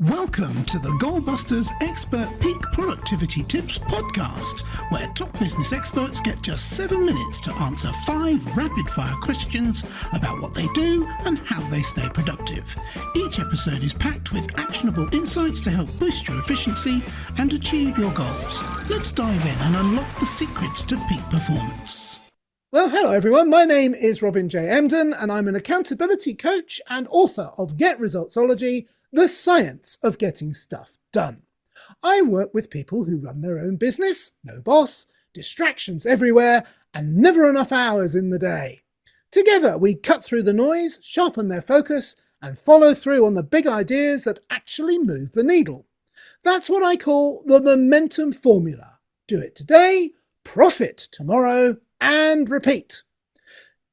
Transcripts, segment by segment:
Welcome to the Goalbusters Expert Peak Productivity Tips podcast, where top business experts get just 7 minutes to answer 5 rapid-fire questions about what they do and how they stay productive. Each episode is packed with actionable insights to help boost your efficiency and achieve your goals. Let's dive in and unlock the secrets to peak performance. Well, hello everyone. My name is Robin J. Emden, and I'm an accountability coach and author of Get Resultsology, The Science of Getting Stuff Done. I work with people who run their own business, no boss, distractions everywhere, and never enough hours in the day. Together, we cut through the noise, sharpen their focus, and follow through on the big ideas that actually move the needle. That's what I call the momentum formula. Do it today, profit tomorrow, and repeat.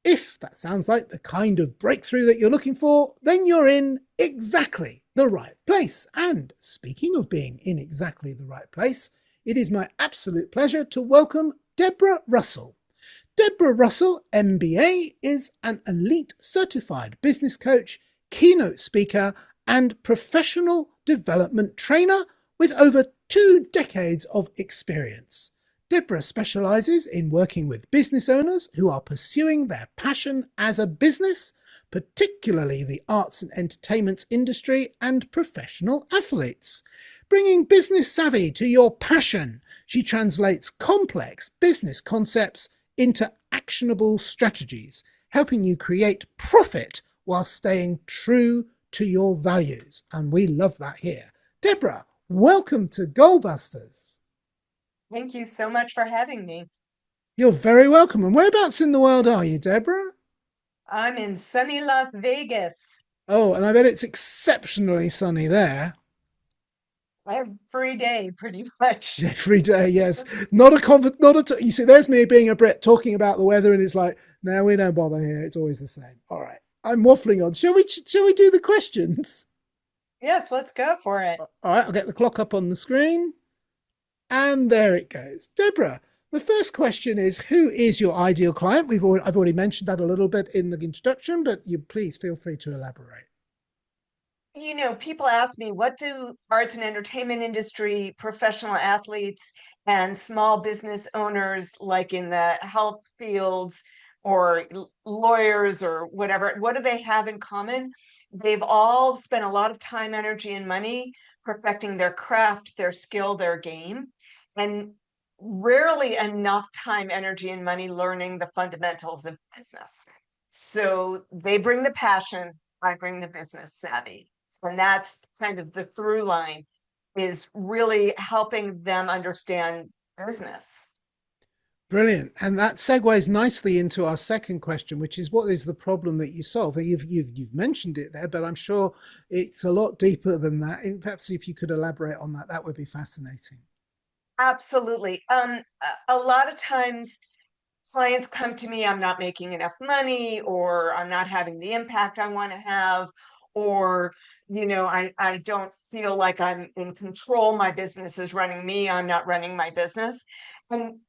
If that sounds like the kind of breakthrough that you're looking for, then you're in exactly the right place. And speaking of being in exactly the right place, it is my absolute pleasure to welcome Debra Russell. Debra Russell, MBA, is an elite certified business coach, keynote speaker, and professional development trainer with over 2 decades of experience. Debra specializes in working with business owners who are pursuing their passion as a business, particularly the arts and entertainment industry and professional athletes. Bringing business savvy to your passion, she translates complex business concepts into actionable strategies, helping you create profit while staying true to your values. And we love that here. Debra, welcome to Goalbusters. Thank you so much for having me. You're very welcome. And whereabouts in the world are you, Debra? I'm in sunny Las Vegas. Oh, and I bet it's exceptionally sunny there. Every day, pretty much. Every day, yes. You see, there's me being a Brit talking about the weather, and it's like, no, we don't bother here. It's always the same. All right, I'm waffling on. Shall we do the questions? Yes, let's go for it. All right, I'll get the clock up on the screen. And there it goes. Debra, the first question is, who is your ideal client? I've already mentioned that a little bit in the introduction, but you please feel free to elaborate. You know, people ask me, what do arts and entertainment industry, professional athletes, and small business owners like in the health fields or lawyers or whatever, what do they have in common? They've all spent a lot of time, energy, and money perfecting their craft, their skill, their game, and rarely enough time, energy, and money learning the fundamentals of business. So they bring the passion, I bring the business savvy. And that's kind of the through line, is really helping them understand business. Brilliant. And that segues nicely into our second question, which is, what is the problem that you solve? You've mentioned it there, but I'm sure it's a lot deeper than that. And perhaps if you could elaborate on that, that would be fascinating. Absolutely. A lot of times clients come to me, I'm not making enough money, or I'm not having the impact I want to have, or, you know, I don't feel like I'm in control. My business is running me. I'm not running my business. And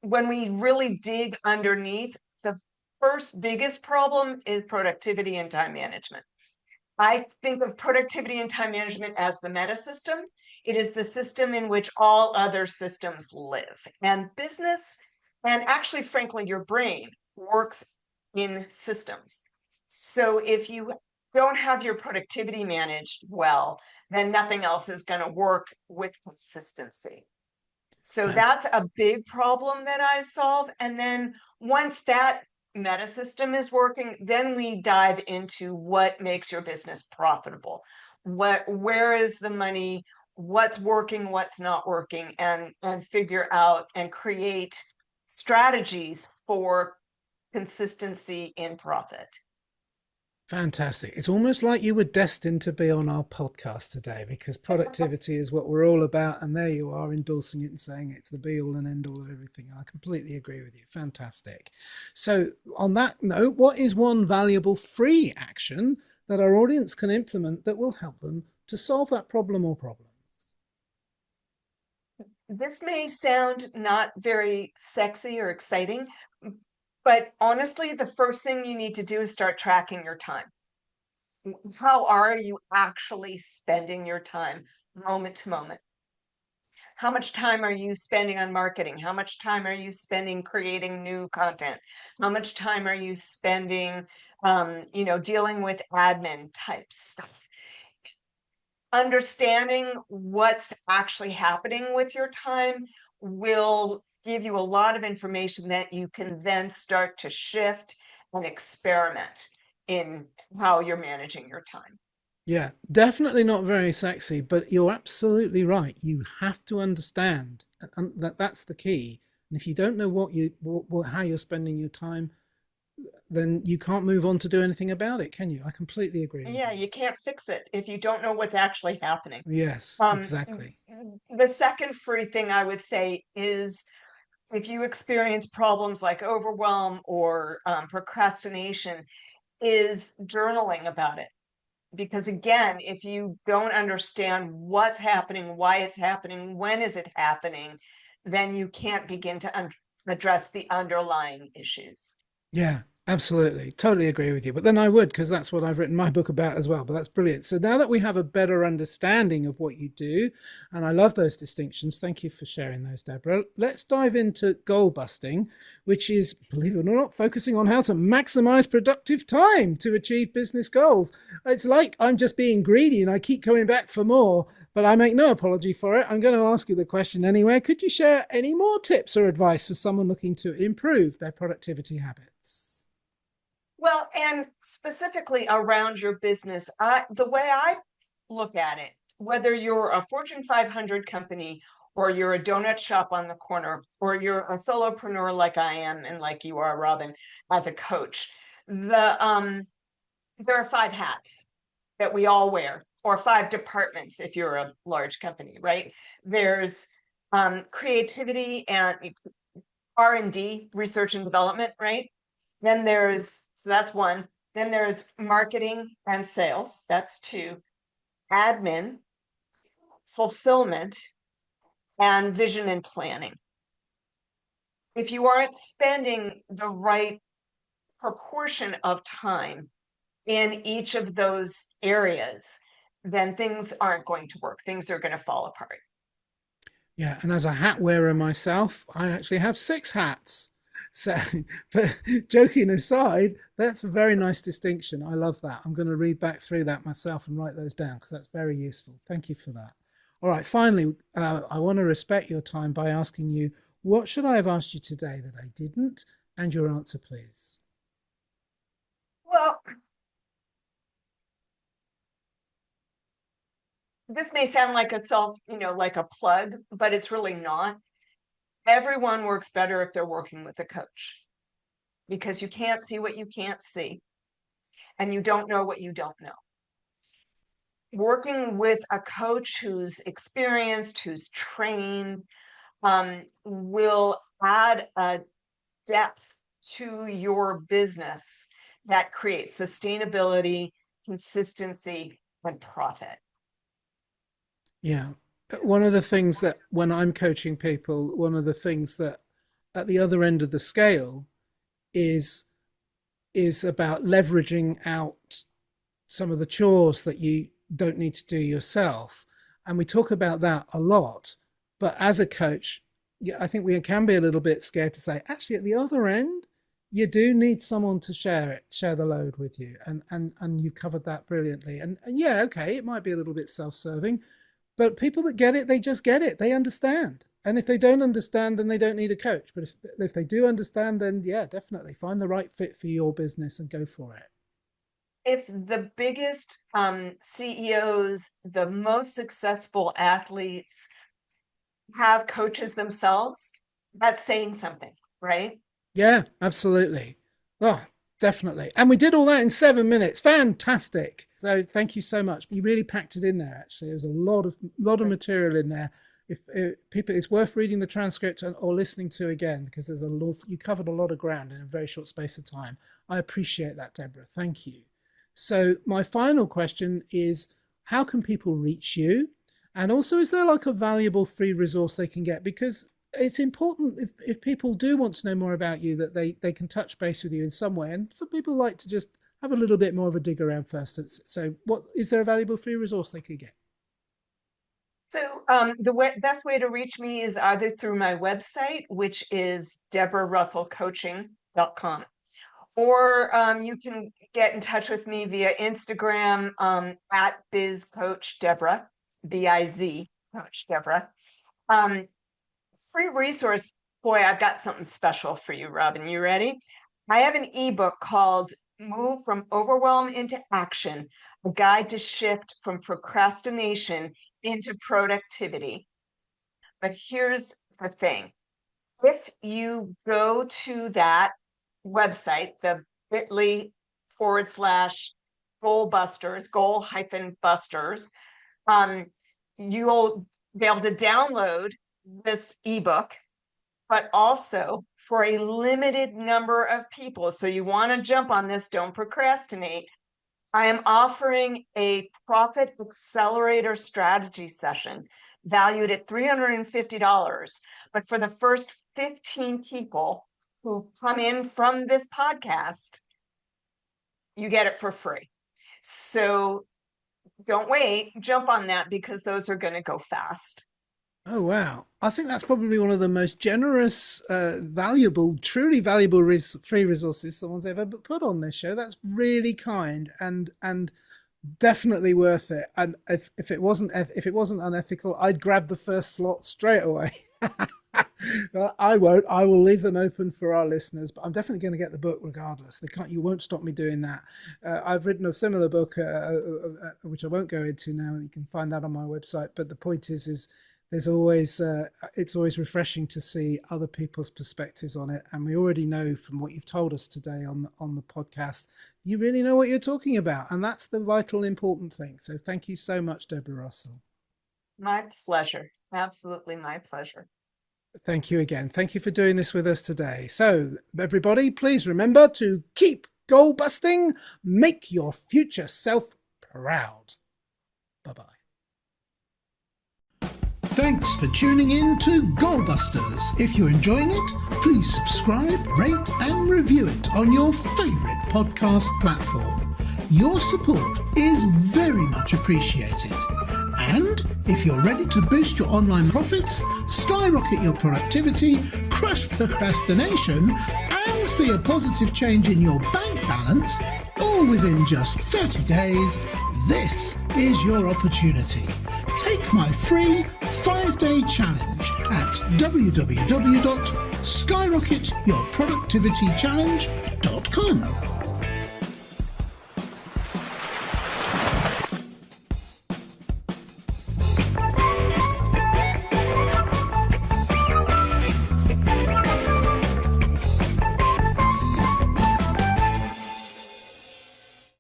when we really dig underneath, the first biggest problem is productivity and time management. I think of productivity and time management as the meta system. It is the system in which all other systems live. And business, and actually, frankly, your brain works in systems. So if you don't have your productivity managed well, then nothing else is going to work with consistency. So that's a big problem that I solve. And then once that meta system is working, then we dive into what makes your business profitable. Where is the money? What's working, what's not working, and figure out and create strategies for consistency in profit. Fantastic. It's almost like you were destined to be on our podcast today, because productivity is what we're all about. And there you are, endorsing it and saying it's the be all and end all of everything. And I completely agree with you. Fantastic. So on that note, what is one valuable free action that our audience can implement that will help them to solve that problem or problems? This may sound not very sexy or exciting, but honestly, the first thing you need to do is start tracking your time. How are you actually spending your time moment to moment? How much time are you spending on marketing? How much time are you spending creating new content? How much time are you spending, dealing with admin type stuff? Understanding what's actually happening with your time will give you a lot of information that you can then start to shift and experiment in how you're managing your time. Yeah, definitely not very sexy, but you're absolutely right. You have to understand, and that's the key. And if you don't know how you're spending your time, then you can't move on to do anything about it, can you? I completely agree with Yeah, you. you can't fix it if you don't know what's actually happening. Yes, Um, exactly. the second free thing I would say is if you experience problems like overwhelm or procrastination, is journaling about it. Because again, if you don't understand what's happening, why it's happening, when is it happening, then you can't begin to address the underlying issues. Yeah, absolutely. Totally agree with you. But then I would, because that's what I've written my book about as well. But that's brilliant. So now that we have a better understanding of what you do, and I love those distinctions, thank you for sharing those, Deborah. Let's dive into goal busting, which is, believe it or not, focusing on how to maximize productive time to achieve business goals. It's like I'm just being greedy and I keep coming back for more. But I make no apology for it. I'm going to ask you the question anyway. Could you share any more tips or advice for someone looking to improve their productivity habits? Well, and specifically around your business, the way I look at it, whether you're a Fortune 500 company or you're a donut shop on the corner or you're a solopreneur like I am and like you are, Robin, as a coach, there are 5 hats that we all wear, or 5 departments if you're a large company, right? There's creativity and R&D, research and development, right? Then so that's one. Then there's marketing and sales. That's 2. Admin, fulfillment, and vision and planning. If you aren't spending the right proportion of time in each of those areas, then things aren't going to work. Things are going to fall apart. Yeah, and as a hat wearer myself, I actually have 6 hats. So, but joking aside, that's a very nice distinction. I love that. I'm going to read back through that myself and write those down because that's very useful. Thank you for that. All right, finally, I want to respect your time by asking you, what should I have asked you today that I didn't? And your answer, please. Well, this may sound like like a plug, but it's really not. Everyone works better if they're working with a coach because you can't see what you can't see and you don't know what you don't know. Working with a coach who's experienced, who's trained, will add a depth to your business that creates sustainability, consistency, and profit. Yeah. One of the things that when I'm coaching people, one of the things that at the other end of the scale is about leveraging out some of the chores that you don't need to do yourself. And we talk about that a lot. But as a coach, yeah, I think we can be a little bit scared to say, actually, at the other end, you do need someone to share the load with you. And you covered that brilliantly. And yeah, okay, it might be a little bit self-serving, but people that get it, they just get it. They understand. And if they don't understand, then they don't need a coach. But if they do understand, then yeah, definitely find the right fit for your business and go for it. If the biggest CEOs, the most successful athletes have coaches themselves, that's saying something, right? Yeah, absolutely. Oh, definitely. And we did all that in 7 minutes. Fantastic. So thank you so much. You really packed it in there. Actually, there's a lot of material in there. If people, it's worth reading the transcript or listening to again because there's a lot. You covered a lot of ground in a very short space of time. I appreciate that, Deborah. Thank you. So my final question is, how can people reach you? And also, is there like a valuable free resource they can get? Because it's important if people do want to know more about you that they can touch base with you in some way. And some people like to just have a little bit more of a dig around first. So what is there a valuable free resource they could get? So best way to reach me is either through my website, which is DebraRussellCoaching.com, or you can get in touch with me via Instagram at BizCoachDebra, B-I-Z Coach Debra. Free resource, boy, I've got something special for you, Robin. You ready? I have an ebook called Move from Overwhelm into Action, a guide to shift from procrastination into productivity. But here's the thing. If you go to that website, the bit.ly/goalbusters, goal-busters, you'll be able to download this ebook, but also for a limited number of people. So you want to jump on this, don't procrastinate. I am offering a profit accelerator strategy session valued at $350. But for the first 15 people who come in from this podcast, you get it for free. So don't wait, jump on that, because those are going to go fast. Oh, wow. I think that's probably one of the most generous, truly valuable free resources someone's ever put on this show. That's really kind and definitely worth it. And if it wasn't unethical, I'd grab the first slot straight away. I won't. I will leave them open for our listeners, but I'm definitely going to get the book regardless. You won't stop me doing that. I've written a similar book, which I won't go into now. You can find that on my website. But the point is there's always it's always refreshing to see other people's perspectives on it, and we already know from what you've told us today on the podcast, you really know what you're talking about, and that's the vital important thing. So thank you so much, Debra Russell. My pleasure. Absolutely my pleasure. Thank you again. Thank you for doing this with us today. So everybody, please remember to keep goal busting, make your future self proud. Bye-bye. Thanks for tuning in to Goalbusters. If you're enjoying it, please subscribe, rate and review it on your favourite podcast platform. Your support is very much appreciated. And if you're ready to boost your online profits, skyrocket your productivity, crush procrastination, and see a positive change in your bank balance, all within just 30 days, this is your opportunity. Take my free 5-day challenge at www.skyrocketyourproductivitychallenge.com.